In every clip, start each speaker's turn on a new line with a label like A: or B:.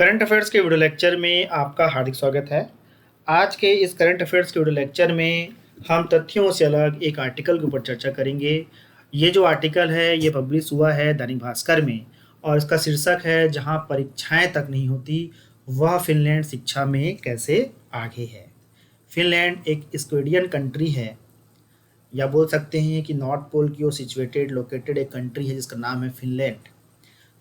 A: Current affairs के video lecture में आपका हार्दिक स्वागत है। आज के इस करंट अफेयर्स के वीडियो लेक्चर में हम तथ्यों से अलग एक आर्टिकल के ऊपर चर्चा करेंगे। ये जो आर्टिकल है ये पब्लिश हुआ है दैनिक भास्कर में और इसका शीर्षक है जहां परीक्षाएं तक नहीं होती वह फिनलैंड शिक्षा में कैसे आगे है। फिनलैंड एक स्वीडियन कंट्री है या बोल सकते हैं कि नॉर्थ पोल की ओर सिचुएटेड लोकेटेड एक कंट्री है जिसका नाम है फिनलैंड।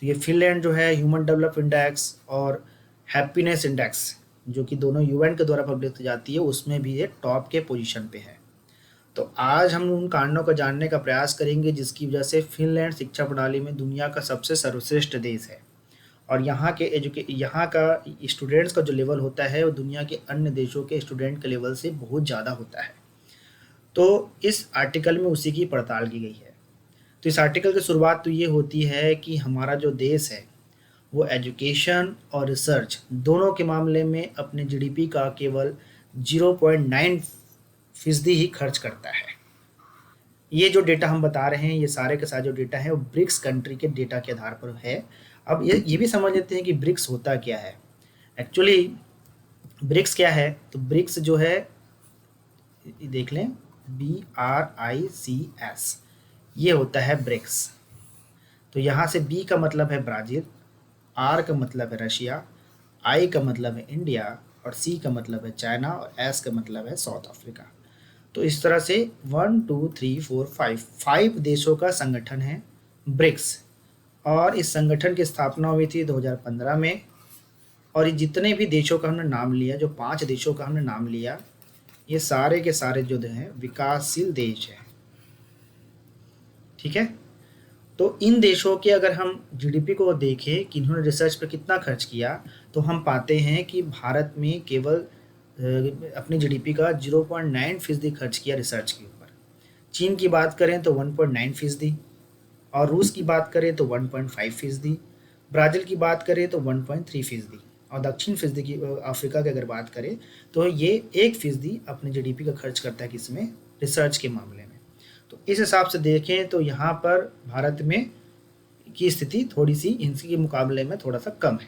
A: तो ये फिनलैंड जो है ह्यूमन डेवलप इंडेक्स और हैप्पीनेस इंडेक्स जो कि दोनों यूएन के द्वारा पब्लिश की जाती है उसमें भी ये टॉप के पोजीशन पे है। तो आज हम उन कारणों को जानने का प्रयास करेंगे जिसकी वजह से फिनलैंड शिक्षा प्रणाली में दुनिया का सबसे सर्वश्रेष्ठ देश है और यहाँ का स्टूडेंट्स का जो लेवल होता है वो दुनिया के अन्य देशों के स्टूडेंट के लेवल से बहुत ज़्यादा होता है। तो इस आर्टिकल में उसी की पड़ताल की गई है। तो इस आर्टिकल की शुरुआत तो ये होती है कि हमारा जो देश है वो एजुकेशन और रिसर्च दोनों के मामले में अपने जीडीपी का केवल 0.9% ही खर्च करता है। ये जो डेटा हम बता रहे हैं ये सारे के सारे जो डेटा है वो ब्रिक्स कंट्री के डेटा के आधार पर है। अब ये भी समझ लेते हैं कि ब्रिक्स होता क्या है। एक्चुअली ब्रिक्स क्या है, तो ब्रिक्स जो है देख लें BRICS, ये होता है ब्रिक्स। तो यहाँ से बी का मतलब है ब्राज़ील, आर का मतलब है रशिया, आई का मतलब है इंडिया और सी का मतलब है चाइना और एस का मतलब है साउथ अफ्रीका। तो इस तरह से 1 2 3 4 5 देशों का संगठन है ब्रिक्स और इस संगठन की स्थापना हुई थी 2015 में। और ये जितने भी देशों का हमने नाम लिया, जो 5 देशों का हमने नाम लिया, ये सारे के सारे जो हैं विकासशील देश हैं। ठीक है, तो इन देशों के अगर हम जीडीपी को देखें कि इन्होंने रिसर्च पर कितना खर्च किया तो हम पाते हैं कि भारत में केवल अपनी जीडीपी का 0.9% खर्च किया रिसर्च के ऊपर। चीन की बात करें तो 1.9% और रूस की बात करें तो 1.5%, ब्राज़ील की बात करें तो 1.3% और दक्षिण फीसदी की अफ्रीका की अगर बात करें तो ये 1% अपने जीडीपी का खर्च करता है किसमें, रिसर्च के मामले में। तो इस हिसाब से देखें तो यहाँ पर भारत में की स्थिति थोड़ी सी इनके मुकाबले में थोड़ा सा कम है।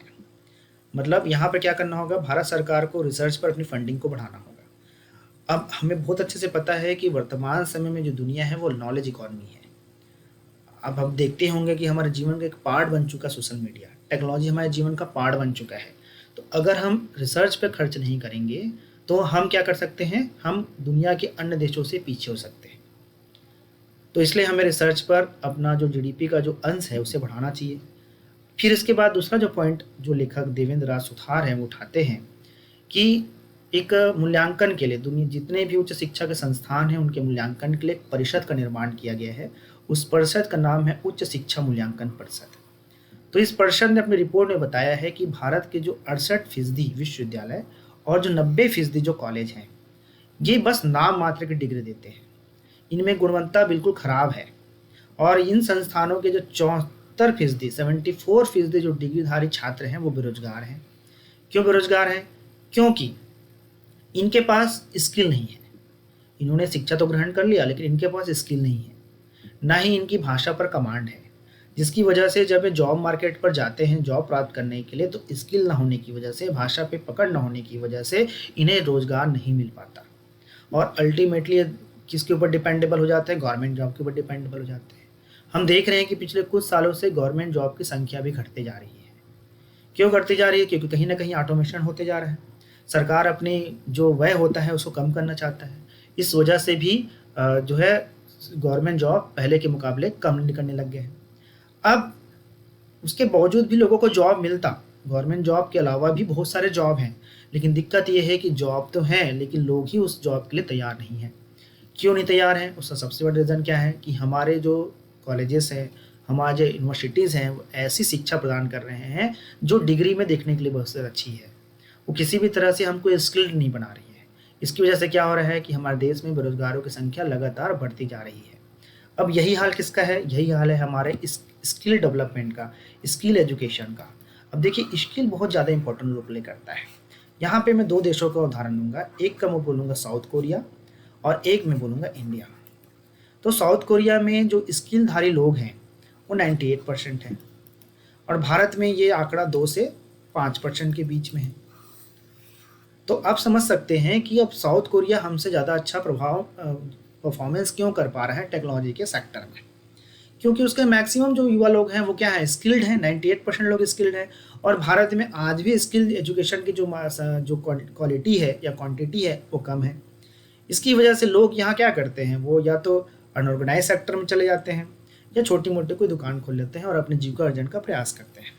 A: मतलब यहाँ पर क्या करना होगा, भारत सरकार को रिसर्च पर अपनी फंडिंग को बढ़ाना होगा। अब हमें बहुत अच्छे से पता है कि वर्तमान समय में जो दुनिया है वो नॉलेज इकॉनमी है। अब हम देखते होंगे कि हमारे जीवन का एक पार्ट बन चुका सोशल मीडिया, टेक्नोलॉजी हमारे जीवन का पार्ट बन चुका है। तो अगर हम रिसर्च पर खर्च नहीं करेंगे तो हम क्या कर सकते हैं, हम दुनिया के अन्य देशों से पीछे हो सकते हैं। तो इसलिए हमें रिसर्च पर अपना जो जीडीपी का जो अंश है उसे बढ़ाना चाहिए। फिर इसके बाद दूसरा जो पॉइंट जो लेखक देवेंद्र राज सुथार हैं वो उठाते हैं कि एक मूल्यांकन के लिए दुनिया जितने भी उच्च शिक्षा के संस्थान हैं उनके मूल्यांकन के लिए एक परिषद का निर्माण किया गया है। उस परिषद का नाम है उच्च शिक्षा मूल्यांकन परिषद। तो इस परिषद ने अपनी रिपोर्ट में बताया है कि भारत के जो 68% विश्वविद्यालय और जो 90% जो कॉलेज हैं ये बस नाम मात्र की डिग्री देते हैं, इनमें गुणवत्ता बिल्कुल ख़राब है। और इन संस्थानों के जो 74% जो डिग्रीधारी छात्र हैं वो बेरोजगार हैं। क्यों बेरोजगार हैं? क्योंकि इनके पास स्किल नहीं है। इन्होंने शिक्षा तो ग्रहण कर लिया लेकिन इनके पास स्किल नहीं है, ना ही इनकी भाषा पर कमांड है, जिसकी वजह से जब ये जॉब मार्केट पर जाते हैं जॉब प्राप्त करने के लिए तो स्किल ना होने की वजह से, भाषा पे पकड़ ना होने की वजह से इन्हें रोज़गार नहीं मिल पाता और अल्टीमेटली किसके ऊपर डिपेंडेबल हो जाते हैं, गवर्नमेंट जॉब के ऊपर डिपेंडेबल हो जाते हैं। हम देख रहे हैं कि पिछले कुछ सालों से गवर्नमेंट जॉब की संख्या भी घटते जा रही है। क्यों घटती जा रही है? क्योंकि कहीं ना कहीं ऑटोमेशन होते जा रहा है। सरकार अपनी जो व्यय होता है उसको कम करना चाहता है। इस वजह से भी जो है गवर्नमेंट जॉब पहले के मुकाबले कम निकलने लग गए हैं। अब उसके बावजूद भी लोगों को जॉब मिलता, गवर्नमेंट जॉब के अलावा भी बहुत सारे जॉब हैं, लेकिन दिक्कत ये है कि जॉब तो हैं लेकिन लोग ही उस जॉब के लिए तैयार नहीं हैं। क्यों नहीं तैयार हैं? उसका सबसे बड़ा रीज़न क्या है कि हमारे जो कॉलेजेस हैं, हमारे जो यूनिवर्सिटीज़ हैं वो ऐसी शिक्षा प्रदान कर रहे हैं जो डिग्री में देखने के लिए बहुत ज़्यादा अच्छी है, वो किसी भी तरह से हमको स्किल्ड नहीं बना रही है। इसकी वजह से क्या हो रहा है कि हमारे देश में बेरोजगारों की संख्या लगातार बढ़ती जा रही है। अब यही हाल किसका है? यही हाल है हमारे इस स्किल डेवलपमेंट का, स्किल एजुकेशन का। अब देखिए स्किल बहुत ज़्यादा इंपॉर्टेंट रोल प्ले करता है। यहाँ पे मैं 2 देशों का उदाहरण दूंगा, एक का मैं बोलूँगा साउथ कोरिया और एक मैं बोलूँगा इंडिया। तो साउथ कोरिया में जो स्किलधारी लोग हैं वो 98% हैं और भारत में ये आंकड़ा 2 से 5% के बीच में है। तो आप समझ सकते हैं कि अब साउथ कोरिया हमसे ज़्यादा अच्छा परफॉर्मेंस क्यों कर पा रहा है टेक्नोलॉजी के सेक्टर में, क्योंकि उसके मैक्सिमम जो युवा लोग हैं वो क्या है, स्किल्ड हैं। 98% लोग स्किल्ड हैं। और भारत में आज भी स्किल्ड एजुकेशन की जो क्वालिटी है या क्वांटिटी है वो कम है। इसकी वजह से लोग यहाँ क्या करते हैं, वो या तो अनऑर्गेनाइज सेक्टर में चले जाते हैं या छोटी मोटी कोई दुकान खोल लेते हैं और अपने जीविका अर्जन का प्रयास करते हैं।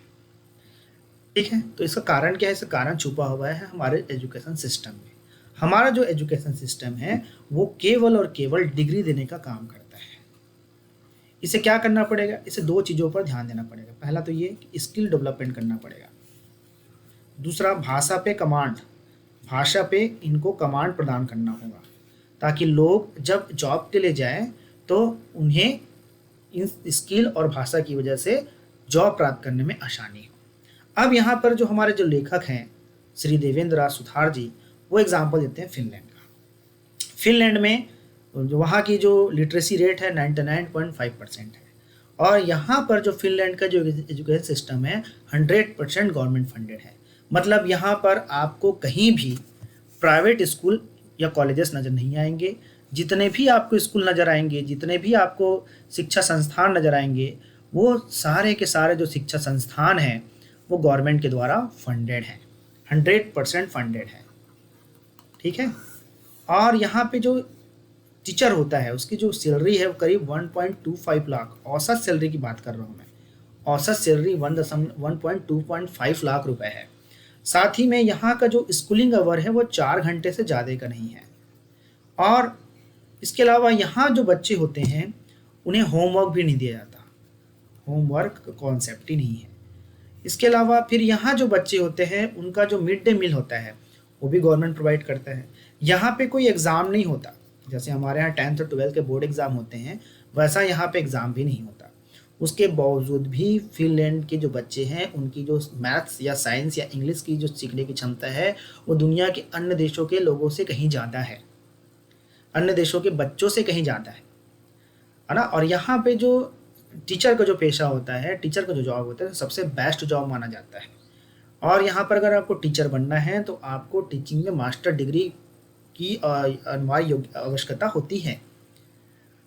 A: ठीक है, तो इसका कारण क्या है? इसका कारण छुपा हुआ है हमारे एजुकेशन सिस्टम में। हमारा जो एजुकेशन सिस्टम है वो केवल और केवल डिग्री देने का काम करता है। इसे क्या करना पड़ेगा? इसे 2 चीज़ों पर ध्यान देना पड़ेगा। पहला तो ये कि स्किल डेवलपमेंट करना पड़ेगा। दूसरा, भाषा पे कमांड, भाषा पे इनको कमांड प्रदान करना होगा, ताकि लोग जब जॉब के लिए जाएं तो उन्हें इन स्किल और भाषा की वजह से जॉब प्राप्त करने में आसानी हो। अब यहाँ पर जो हमारे जो लेखक हैं श्री देवेंद्र सुथार जी, वो एग्जाम्पल देते हैं फिनलैंड का। फिनलैंड में जो वहाँ की जो लिटरेसी रेट है 99.5% है, और यहाँ पर जो फिनलैंड का जो एजुकेशन सिस्टम है 100% गवर्नमेंट फंडेड है। मतलब यहाँ पर आपको कहीं भी प्राइवेट स्कूल या कॉलेजेस नज़र नहीं आएंगे। जितने भी आपको स्कूल नज़र आएंगे, जितने भी आपको शिक्षा संस्थान नज़र आएंगे, वो सारे के सारे जो शिक्षा संस्थान हैं वो गवर्नमेंट के द्वारा फंडेड हैं, 100% फंडेड है। ठीक है, और यहाँ पे जो टीचर होता है उसकी जो सैलरी है वो करीब 1.25 लाख, औसत सैलरी की बात कर रहा हूँ मैं, औसत सैलरी 1.25 लाख रुपए है। साथ ही में यहाँ का जो स्कूलिंग आवर है वो 4 घंटे से ज़्यादा का नहीं है। और इसके अलावा यहाँ जो बच्चे होते हैं उन्हें होमवर्क भी नहीं दिया जाता, होमवर्क का कॉन्सेप्ट ही नहीं है। इसके अलावा फिर यहाँ जो बच्चे होते हैं उनका जो मिड डे मील होता है वो भी गवर्नमेंट प्रोवाइड करता है। यहाँ पे कोई एग्ज़ाम नहीं होता, जैसे हमारे यहाँ 10th और 12th के बोर्ड एग्ज़ाम होते हैं वैसा यहाँ पे एग्ज़ाम भी नहीं होता। उसके बावजूद भी फिनलैंड के जो बच्चे हैं उनकी जो मैथ्स या साइंस या इंग्लिश की जो सीखने की क्षमता है वो दुनिया के अन्य देशों के लोगों से कहीं ज़्यादा है, अन्य देशों के बच्चों से कहीं ज़्यादा है ना। और यहाँ पे जो टीचर का जो पेशा होता है, टीचर का जो जॉब होता है, सबसे बेस्ट जॉब माना जाता है। और यहाँ पर अगर आपको टीचर बनना है तो आपको टीचिंग में मास्टर डिग्री की अनिवार्य आवश्यकता होती है।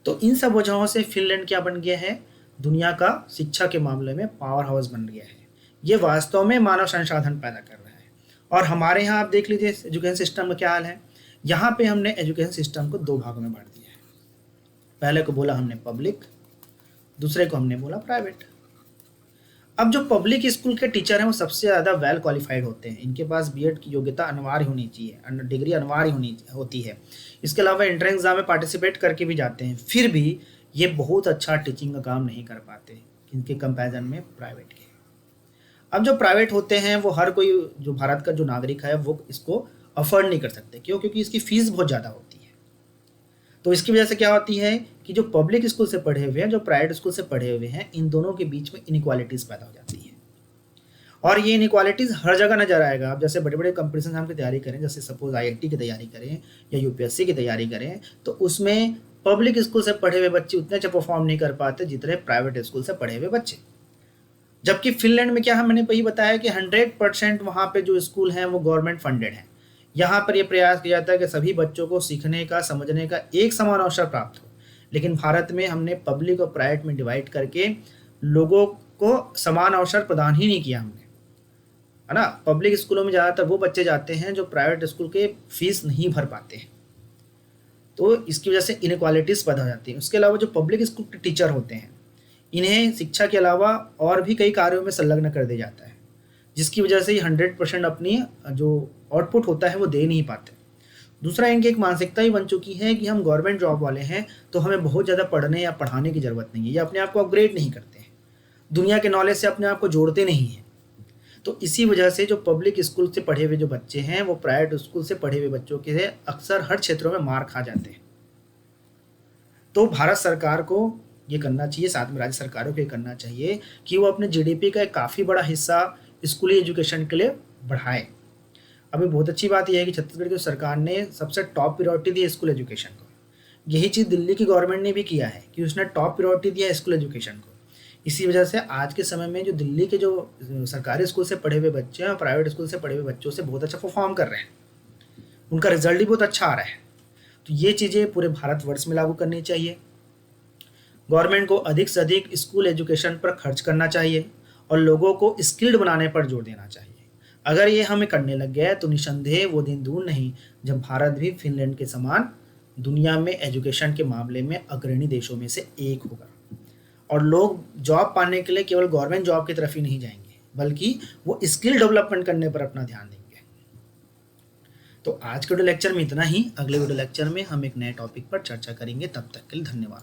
A: तो इन सब वजहों से फिनलैंड क्या बन गया है, दुनिया का शिक्षा के मामले में पावर हाउस बन गया है। ये वास्तव में मानव संसाधन पैदा कर रहा है। और हमारे यहाँ आप देख लीजिए एजुकेशन सिस्टम का क्या हाल है। यहाँ पे हमने एजुकेशन सिस्टम को 2 भागों में बांट दिया है। पहले को बोला हमने पब्लिक, दूसरे को हमने बोला प्राइवेट। अब जो पब्लिक स्कूल के टीचर हैं वो सबसे ज़्यादा वेल क्वालिफाइड होते हैं, इनके पास बीएड की योग्यता अनिवार्य होनी चाहिए, डिग्री अनिवार्य होती है। इसके अलावा एंट्रेंस एग्जाम में पार्टिसिपेट करके भी जाते हैं, फिर भी ये बहुत अच्छा टीचिंग का काम नहीं कर पाते इनके कंपैरिजन में प्राइवेट के। अब जो प्राइवेट होते हैं वो हर कोई जो भारत का जो नागरिक है वो इसको अफोर्ड नहीं कर सकते। क्यों? क्योंकि इसकी फीस बहुत ज़्यादा होती है। तो इसकी वजह से क्या होती है कि जो पब्लिक स्कूल से पढ़े हुए हैं, जो प्राइवेट स्कूल से पढ़े हुए हैं, इन दोनों के बीच में इनइक्वालिटीज़ पैदा हो जाती है। और ये इनइक्वालिटीज़ हर जगह नजर आएगा। आप जैसे बड़े बड़े कंपटीशन एग्जाम की तैयारी करें, जैसे सपोज आईआईटी की तैयारी करें या यूपीएससी की तैयारी करें, तो उसमें पब्लिक स्कूल से पढ़े हुए बच्चे उतने अच्छे परफॉर्म नहीं कर पाते जितने प्राइवेट स्कूल से पढ़े हुए बच्चे। जबकि फिनलैंड में क्या है, मैंने वही बताया कि 100% वहाँ पे जो स्कूल हैं वो गवर्नमेंट फंडेड हैं। यहाँ पर यह प्रयास किया जाता है कि सभी बच्चों को सीखने का, समझने का एक समान अवसर प्राप्त हो। लेकिन भारत में हमने पब्लिक और प्राइवेट में डिवाइड करके लोगों को समान अवसर प्रदान ही नहीं किया हमने, है ना। पब्लिक स्कूलों में ज़्यादातर वो बच्चे जाते हैं जो प्राइवेट स्कूल के फीस नहीं भर पाते हैं, तो इसकी वजह से इनइक्वालिटीज़ पैदा हो जाती है। उसके अलावा जो पब्लिक स्कूल के टीचर होते हैं इन्हें शिक्षा के अलावा और भी कई कार्यों में संलग्न कर दिया जाता है, जिसकी वजह से ये 100% अपनी जो आउटपुट होता है वो दे नहीं पाते। दूसरा, इनकी एक मानसिकता ही बन चुकी है कि हम गवर्नमेंट जॉब वाले हैं तो हमें बहुत ज़्यादा पढ़ने या पढ़ाने की ज़रूरत नहीं है। ये अपने आप को अपग्रेड नहीं करते हैं, दुनिया के नॉलेज से अपने आप को जोड़ते नहीं हैं। तो इसी वजह से जो पब्लिक स्कूल से पढ़े हुए जो बच्चे हैं वो प्राइवेट स्कूल से पढ़े हुए बच्चों के अक्सर हर क्षेत्रों में मार खा जाते हैं। तो भारत सरकार को ये करना चाहिए, साथ में राज्य सरकारों को ये करना चाहिए कि वो अपने जीडीपी का एक काफ़ी बड़ा हिस्सा स्कूली एजुकेशन के लिए बढ़ाए। अभी बहुत अच्छी बात यह है कि छत्तीसगढ़ की सरकार ने सबसे टॉप प्रायोरिटी दी है स्कूल एजुकेशन को। यही चीज़ दिल्ली की गवर्नमेंट ने भी किया है कि उसने टॉप प्रायोरिटी दिया है स्कूल एजुकेशन को। इसी वजह से आज के समय में जो दिल्ली के जो सरकारी स्कूल से पढ़े हुए बच्चे हैं और प्राइवेट स्कूल से पढ़े हुए बच्चों से बहुत अच्छा परफॉर्म कर रहे हैं, उनका रिजल्ट भी बहुत अच्छा आ रहा है। तो ये चीज़ें पूरे भारतवर्ष में लागू करनी चाहिए। गवर्नमेंट को अधिक से अधिक स्कूल एजुकेशन पर खर्च करना चाहिए और लोगों को स्किल्ड बनाने पर जोर देना चाहिए। अगर ये हमें करने लग गया तो निसंदेह वो दिन दूर नहीं जब भारत भी फिनलैंड के समान दुनिया में एजुकेशन के मामले में अग्रणी देशों में से एक होगा। और लोग जॉब पाने के लिए केवल गवर्नमेंट जॉब की तरफ ही नहीं जाएंगे, बल्कि वो स्किल डेवलपमेंट करने पर अपना ध्यान देंगे। तो आज के वीडियो लेक्चर में इतना ही। अगले वीडियो लेक्चर में हम एक नए टॉपिक पर चर्चा करेंगे। तब तक के लिए धन्यवाद।